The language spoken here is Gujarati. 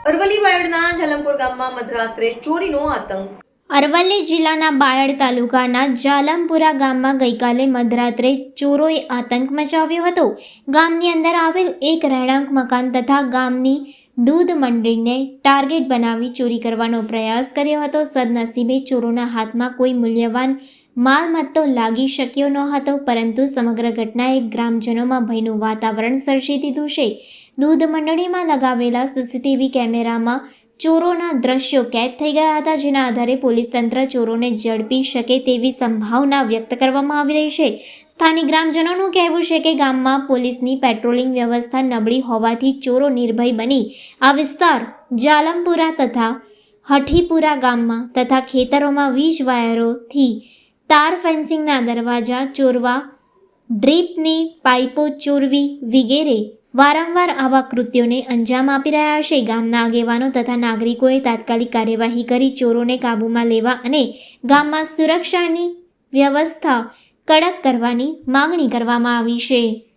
અરવલ્લી બાયડના જાલમપુર ગામમાં મધરાત્રે ચોરીનો આતંક. અરવલ્લી જિલ્લાના બાયડ તાલુકાના જાલમપુરા ગામમાં ગઈકાલે મધરાત્રે ચોરોએ આતંક મચાવ્યો હતો. ગામની અંદર આવેલ એક રહેણાંક મકાન તથા ગામની દૂધ મંડળીને ટાર્ગેટ બનાવી ચોરી કરવાનો પ્રયાસ કર્યો હતો. સદનસીબે ચોરોના હાથમાં કોઈ મૂલ્યવાન માલમત્તો લાગી શક્યો ન હતો, પરંતુ સમગ્ર ઘટનાએ ગ્રામજનોમાં ભયનું વાતાવરણ સર્જી દીધું છે. દૂધ મંડળીમાં લગાવેલા સીસીટીવી કેમેરામાં ચોરોના દ્રશ્યો કેદ થઈ ગયા હતા, જેના આધારે પોલીસ તંત્ર ચોરોને ઝડપી શકે તેવી સંભાવના વ્યક્ત કરવામાં આવી રહી છે. સ્થાનિક ગ્રામજનોનું કહેવું છે કે ગામમાં પોલીસની પેટ્રોલિંગ વ્યવસ્થા નબળી હોવાથી ચોરો નિર્ભય બની આ વિસ્તાર જાલમપુરા તથા હઠીપુરા ગામમાં તથા ખેતરોમાં વીજ વાયરોથી તાર ફેન્સિંગના દરવાજા ચોરવા, ડ્રીપની પાઇપો ચોરવી વગેરે વારંવાર આવા કૃત્યોને અંજામ આપી રહ્યા છે. ગામના આગેવાનો તથા નાગરિકોએ તાત્કાલિક કાર્યવાહી કરી ચોરોને કાબૂમાં લેવા અને ગામમાં સુરક્ષાની વ્યવસ્થા કડક કરવાની માંગણી કરવામાં આવી છે.